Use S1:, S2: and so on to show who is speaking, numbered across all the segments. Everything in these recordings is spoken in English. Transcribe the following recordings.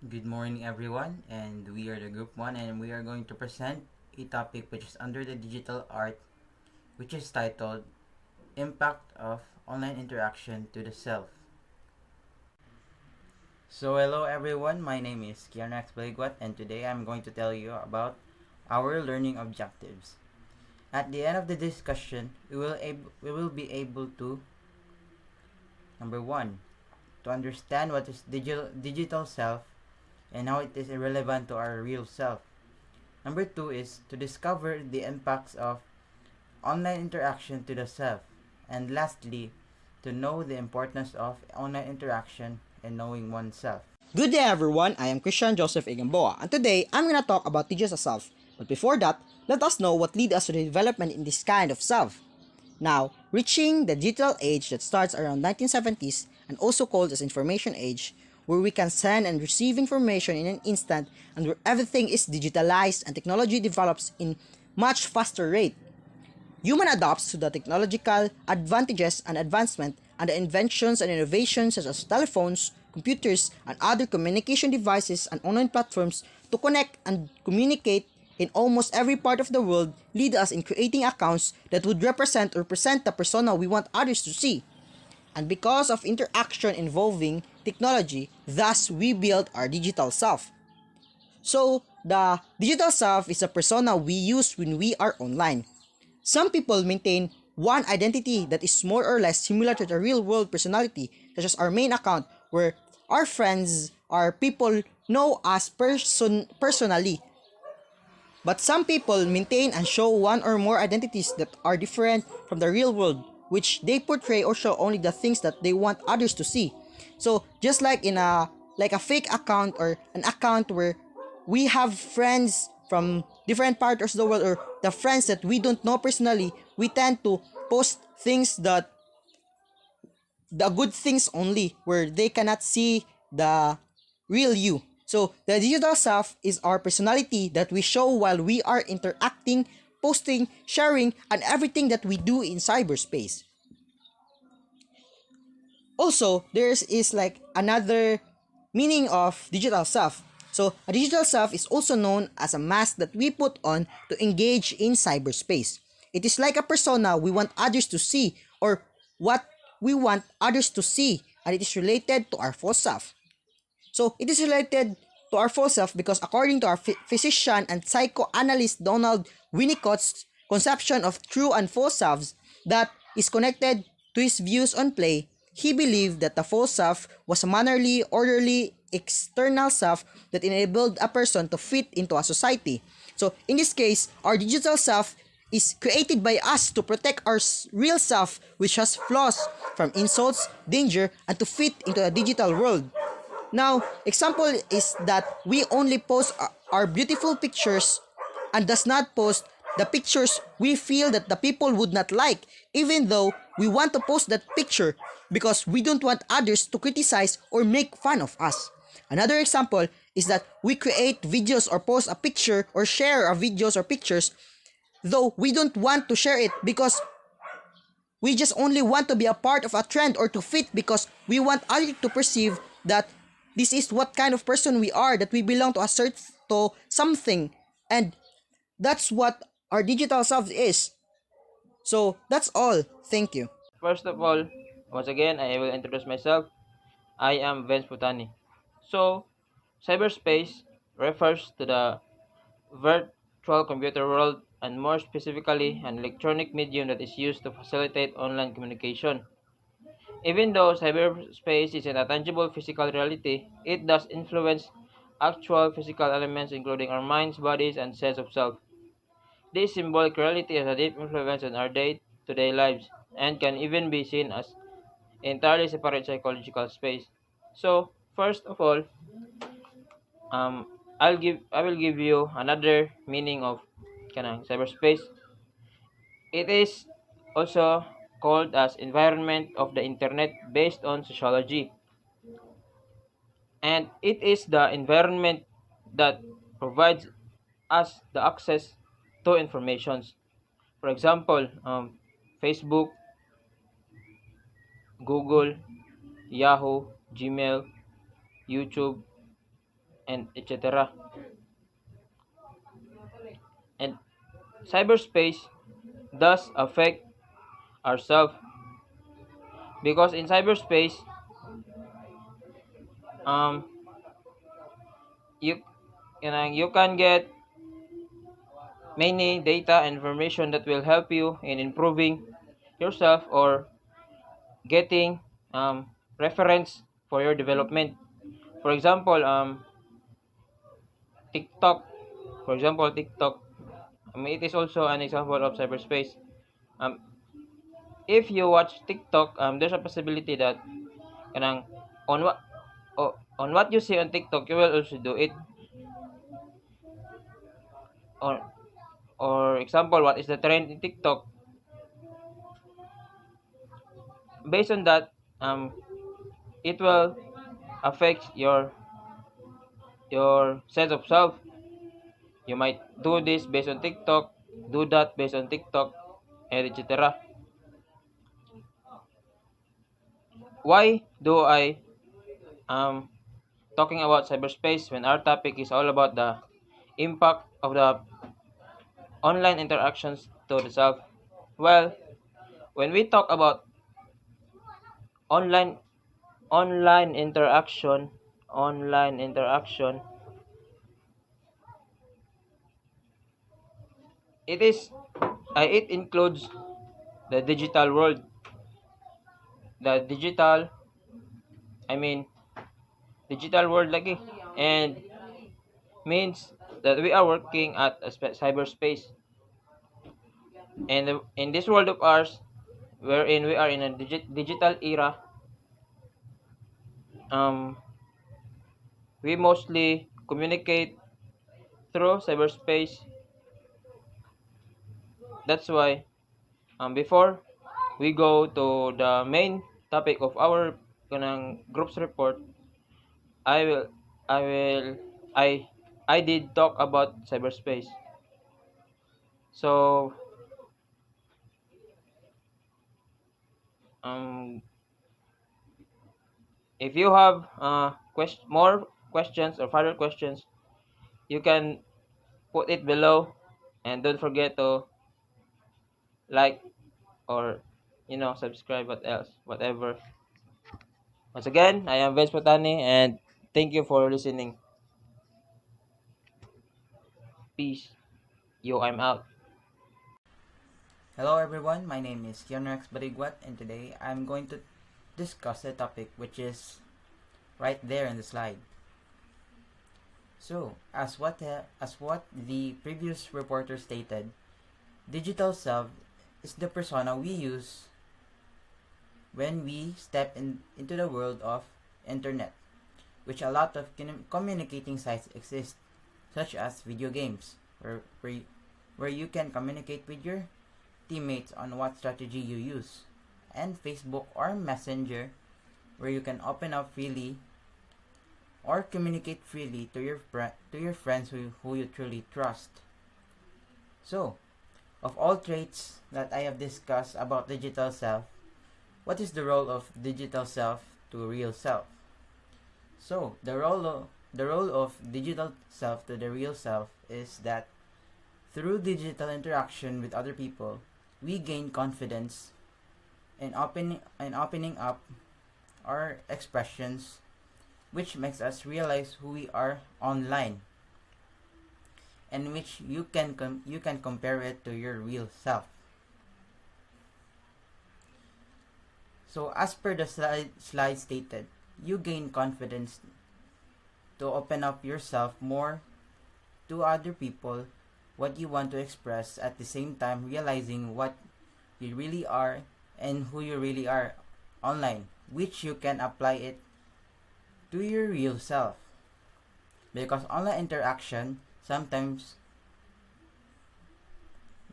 S1: Good morning, everyone, and we are the Group 1, and we are going to present a topic which is under the digital art, which is titled Impact of Online Interaction to the Self. So, hello, everyone, my name is Kian Rex Baliguat, and today I'm going to tell you about our learning objectives. At the end of the discussion, we will be able to number 1, to understand what is digital self and how it is irrelevant to our real self. Number 2 is to discover the impacts of online interaction to the self. And lastly, to know the importance of online interaction and knowing oneself.
S2: Good day everyone, I am Christian Joseph Gamboa and today I'm gonna talk about digital self. But before that, let us know what led us to the development in this kind of self. Now, reaching the digital age that starts around 1970s and also called as information age, where we can send and receive information in an instant and where everything is digitalized and technology develops in much faster rate. Human adopts to the technological advantages and advancement and the inventions and innovations such as telephones, computers, and other communication devices and online platforms to connect and communicate in almost every part of the world lead us in creating accounts that would represent or present the persona we want others to see. And because of interaction involving technology, thus we build our digital self. So, the digital self is a persona we use when we are online. Some people maintain one identity that is more or less similar to the real world personality, such as our main account, where our friends, our people know us personally. But some people maintain and show one or more identities that are different from the real world, which they portray or show only the things that they want others to see. So just like in a fake account or an account where we have friends from different parts of the world or the friends that we don't know personally, we tend to post things that the good things only where they cannot see the real you. So the digital self is our personality that we show while we are interacting, posting, sharing, and everything that we do in cyberspace. Also, there is like another meaning of digital self. So a digital self is also known as a mask that we put on to engage in cyberspace. It is like a persona we want others to see or what we want others to see, and it is related to our false self. So it is related to our false self because according to our physician and psychoanalyst Donald Winnicott's conception of true and false selves that is connected to his views on play, he believed that the false self was a mannerly, orderly, external self that enabled a person to fit into a society. So in this case, our digital self is created by us to protect our real self which has flaws from insults, danger, and to fit into a digital world. Now, example is that we only post our beautiful pictures and does not post the pictures we feel that the people would not like, even though we want to post that picture because we don't want others to criticize or make fun of us. Another example is that we create videos or post a picture or share our videos or pictures though we don't want to share it because we just only want to be a part of a trend or to fit because we want others to perceive that this is what kind of person we are, that we belong to a certain to something, and that's what our digital self is. So that's all. Thank you.
S3: First of all, once again, I will introduce myself. I am Venz Potane. So, cyberspace refers to the virtual computer world and more specifically an electronic medium that is used to facilitate online communication. Even though cyberspace isn't a tangible physical reality, it does influence actual physical elements including our minds, bodies, and sense of self. This symbolic reality has a deep influence on our day-to-day lives and can even be seen as entirely separate psychological space. So, first of all, um, I will give you another meaning of cyberspace. It is also called as environment of the internet based on sociology, and it is the environment that provides us the access to informations. For example, Facebook, Google, Yahoo, Gmail, YouTube, and etc. And cyberspace does affect ourselves because in cyberspace, um, you you can get many data and information that will help you in improving yourself or getting reference for your development. For example, TikTok. For example, TikTok. It is also an example of cyberspace. Um, if you watch TikTok, there's a possibility that kanang on what on what you see on TikTok, you will also do it. Or example, what is the trend in TikTok? Based on that, it will affect your sense of self. You might do this based on TikTok, do that based on TikTok, and etc. Why do I talking about cyberspace when our topic is all about the impact of the online interactions to the self? Well, when we talk about online online interaction, online interaction, it includes the digital world. The digital, I mean digital world lagi, and means that we are working at a cyberspace, and in this world of ours, wherein we are in a digital era, um, we mostly communicate through cyberspace. That's why before we go to the main topic of our group's report, I will I will I did talk about cyberspace. So um, if you have more questions or further questions, you can put it below, and don't forget to like or subscribe. What else? Whatever. Once again, I am Venz Potane, and thank you for listening. Peace. Yo, I'm out.
S1: Hello everyone, my name is Kian Rex Baliguat, and today I'm going to discuss a topic which is right there in the slide. So, as what the previous reporter stated, digital self is the persona we use when we step into the world of internet, which a lot of communicating sites exist, such as video games, where you can communicate with your teammates on what strategy you use, and Facebook or Messenger, where you can open up freely or communicate freely to your friends who you truly trust. So, of all traits that I have discussed about digital self, what is the role of digital self to real self? So, the role of digital self to the real self is that through digital interaction with other people, we gain confidence in opening up our expressions, which makes us realize who we are online, and which you can compare it to your real self. So as per the slide stated, you gain confidence to open up yourself more to other people, what you want to express, at the same time realizing what you really are and who you really are online, which you can apply it to your real self. Because online interaction sometimes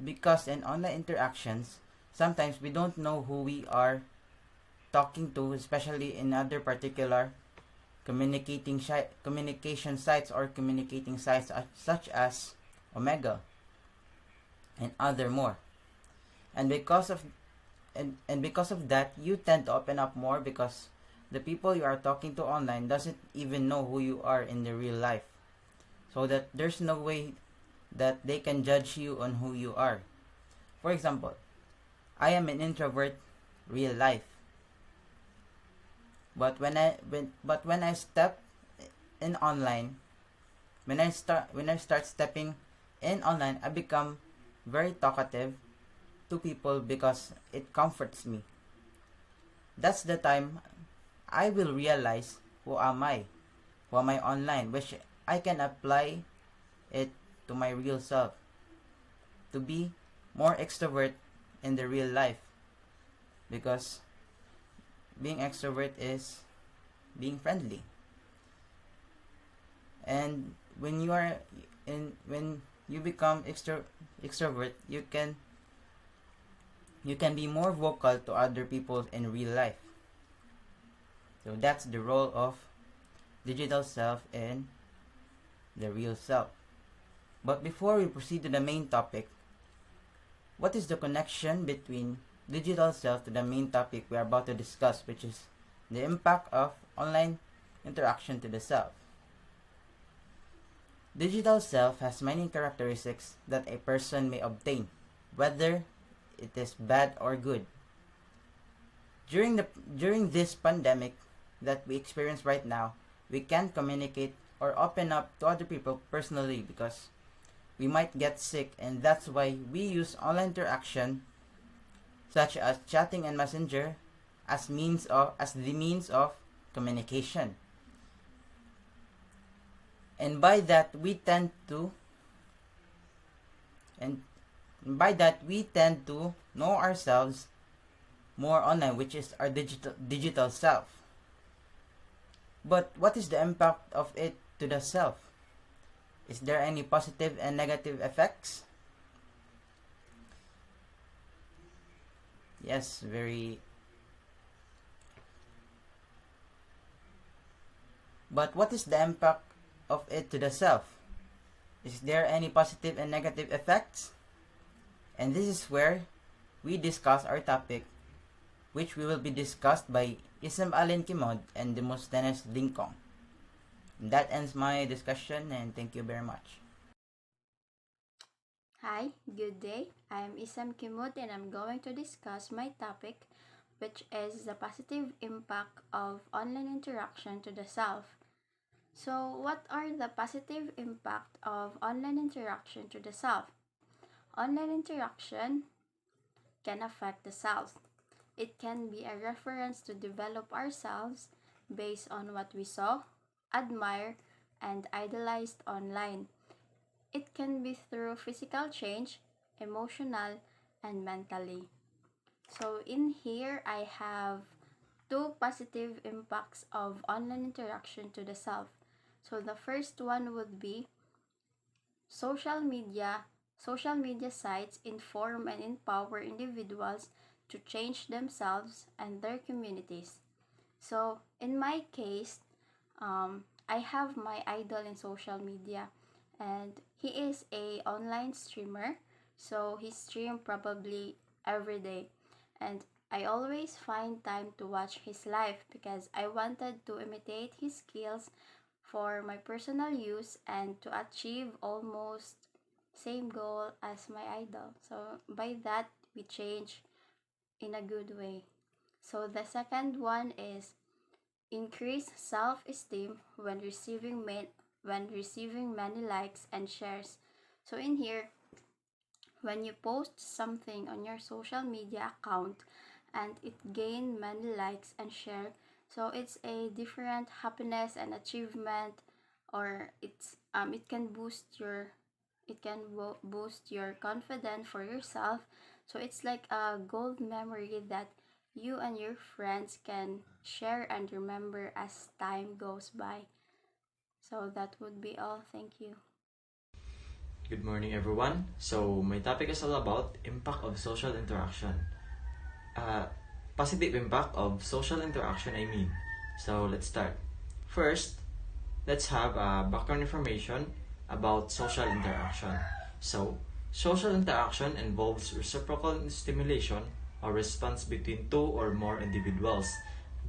S1: because in online interactions sometimes we don't know who we are talking to, especially in other particular communication sites or communicating sites such as Omega and other more. And because of that, you tend to open up more because the people you are talking to online doesn't even know who you are in the real life. So that there's no way that they can judge you on who you are. For example, I am an introvert real life. But when I step in online, when I start stepping in online, I become very talkative to people because it comforts me. That's the time I will realize who am I online, which I can apply it to my real self, to be more extrovert in the real life, because being extrovert is being friendly. And when you become extrovert, you can be more vocal to other people in real life. So that's the role of digital self and the real self. But before we proceed to the main topic, what is the connection between digital self to the main topic we are about to discuss, which is the impact of online interaction to the self? Digital self has many characteristics that a person may obtain, whether it is bad or good. During this pandemic that we experience right now, we can't communicate or open up to other people personally because we might get sick, and that's why we use online interaction such as chatting and messenger as the means of communication. And by that we tend to know ourselves more online, which is our digital self. But what is the impact of it to the self? Is there any positive and negative effects? Yes, very. But what is the impact of it to the self? Is there any positive and negative effects? And this is where we discuss our topic, which will be discussed by Eacemb, Alane, Quimod, and Demosthenes Dingcong. That ends my discussion, and thank you very much.
S4: Hi, good day. I am Eacemb Quimod, and I'm going to discuss my topic, which is the positive impact of online interaction to the self. So, what are the positive impact of online interaction to the self? Online interaction can affect the self. It can be a reference to develop ourselves based on what we saw, admire, and idolized online. It can be through physical change, emotional, and mentally. So in here, I have two positive impacts of online interaction to the self. So the first one would be social media. Social media sites inform and empower individuals to change themselves and their communities. So in my case, I have my idol in social media, and he is a online streamer, so he stream probably every day, and I always find time to watch his live because I wanted to imitate his skills for my personal use and to achieve almost same goal as my idol. So by that we change in a good way. So the second one is increase self-esteem when receiving many likes and shares. So in here, when you post something on your social media account and it gain many likes and share, so it's a different happiness and achievement, or it can boost your confidence for yourself. So it's like a gold memory that you and your friends can share and remember as time goes by. So that would be all. Thank you.
S5: Good morning, everyone. So my topic is all about impact of social interaction. Positive impact of social interaction, I mean. So let's start. First, let's have background information about social interaction. So, social interaction involves reciprocal stimulation or response between two or more individuals.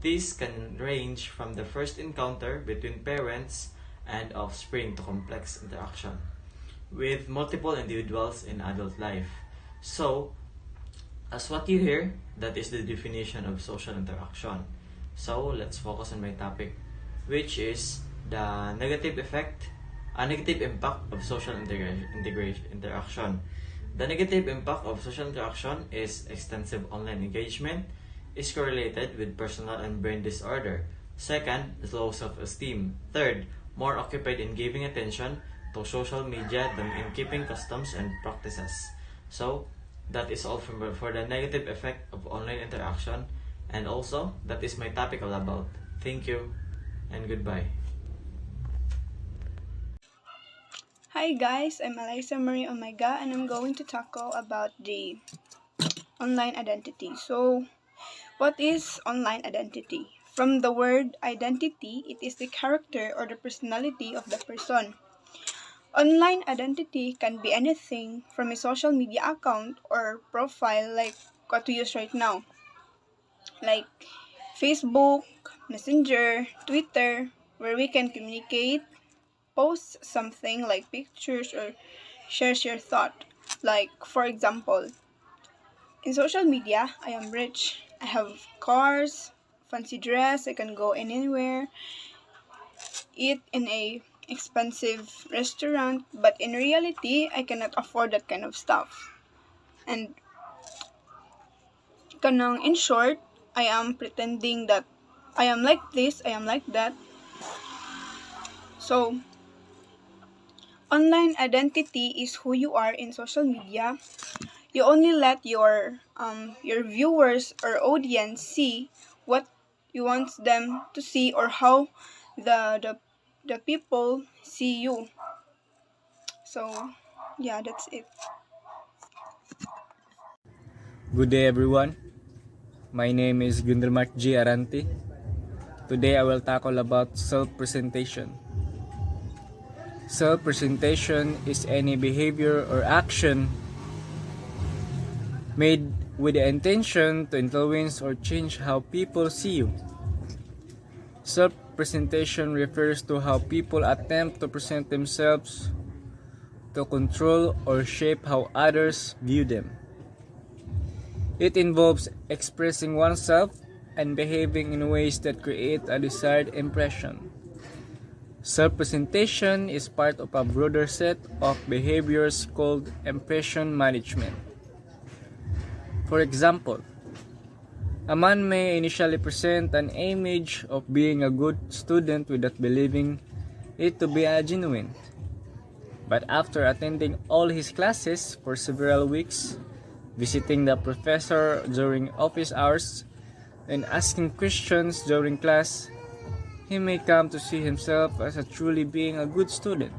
S5: These can range from the first encounter between parents and offspring to complex interaction with multiple individuals in adult life. So, as what you hear, that is the definition of social interaction. So, let's focus on my topic, which is the negative impact of social interaction. The negative impact of social interaction is extensive online engagement is correlated with personal and brain disorder. Second, low self-esteem. Third, more occupied in giving attention to social media than in keeping customs and practices. So, that is all for the negative effect of online interaction, and also that is my topic all about. Thank you and goodbye.
S6: Hi guys, I'm Alyssa Marie Omega and I'm going to tackle about the online identity. So, what is online identity? From the word identity, it is the character or the personality of the person. Online identity can be anything from a social media account or profile like what we use right now, like Facebook, Messenger, Twitter, where we can communicate, post something like pictures or share your thought. Like, for example, in social media, I am rich. I have cars, fancy dress, I can go anywhere, eat in a expensive restaurant, but in reality, I cannot afford that kind of stuff. And in short, I am pretending that I am like this, I am like that. So, online identity is who you are in social media. You only let your viewers or audience see what you want them to see or how the people see you. So, yeah, that's it.
S7: Good day everyone. My name is Marc Arante. Today I will tackle about self-presentation. Self-presentation is any behavior or action made with the intention to influence or change how people see you. Self-presentation refers to how people attempt to present themselves to control or shape how others view them. It involves expressing oneself and behaving in ways that create a desired impression. Self-presentation is part of a broader set of behaviors called impression management. For example, a man may initially present an image of being a good student without believing it to be genuine. But after attending all his classes for several weeks, visiting the professor during office hours, and asking questions during class, he may come to see himself as a truly being a good student.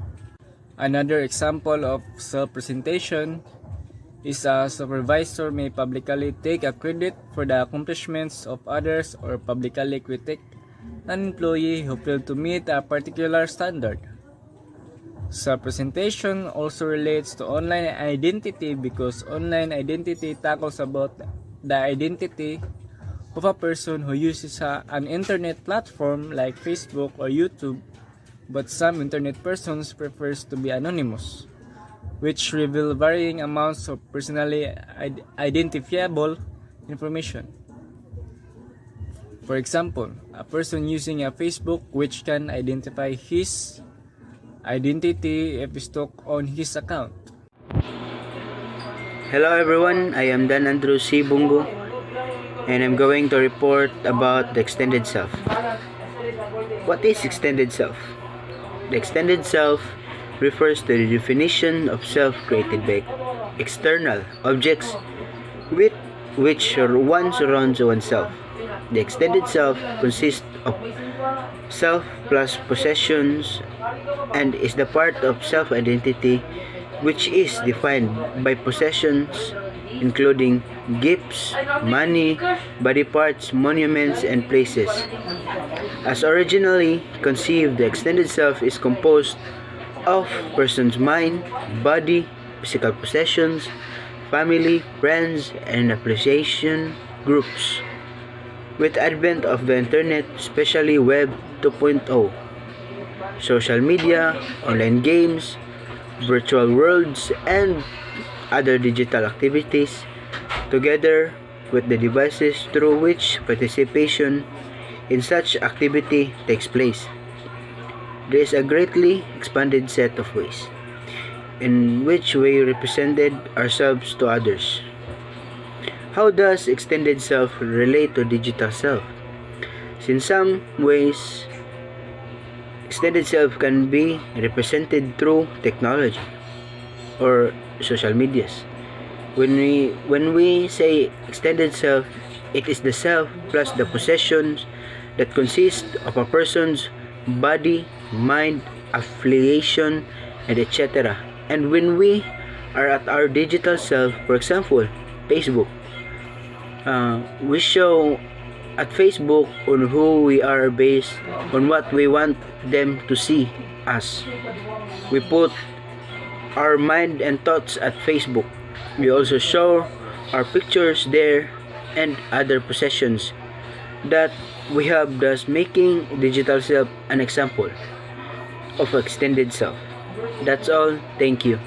S7: Another example of self-presentation is a supervisor may publicly take a credit for the accomplishments of others or publicly critique an employee who failed to meet a particular standard. Self-presentation also relates to online identity because online identity tackles about the identity of a person who uses an internet platform like Facebook or YouTube, but some internet persons prefers to be anonymous, which reveal varying amounts of personally identifiable information. For example, a person using a Facebook which can identify his identity if stuck on his account.
S8: Hello everyone, I am Andrew Bongo and I'm going to report about the extended self. What is extended self? The extended self refers to the definition of self created by external objects with which one surrounds oneself. The extended self consists of self plus possessions and is the part of self-identity which is defined by possessions including gifts, money, body parts, monuments, and places. As originally conceived, the extended self is composed of person's mind, body, physical possessions, family, friends, and appreciation groups, With advent of the internet, especially Web 2.0, social media, online games, virtual worlds, and other digital activities, together with the devices through which participation in such activity takes place. There is a greatly expanded set of ways in which we represented ourselves to others. How does extended self relate to digital self? In some ways, extended self can be represented through technology or social medias. When we say extended self, it is the self plus the possessions that consist of a person's body, mind, affiliation, and etc. And when we are at our digital self, for example, Facebook, we show at Facebook on who we are based on what we want them to see us. We put our mind and thoughts at Facebook. We also show our pictures there and other possessions that we have, thus making digital self an example of extended self. That's all. Thank you.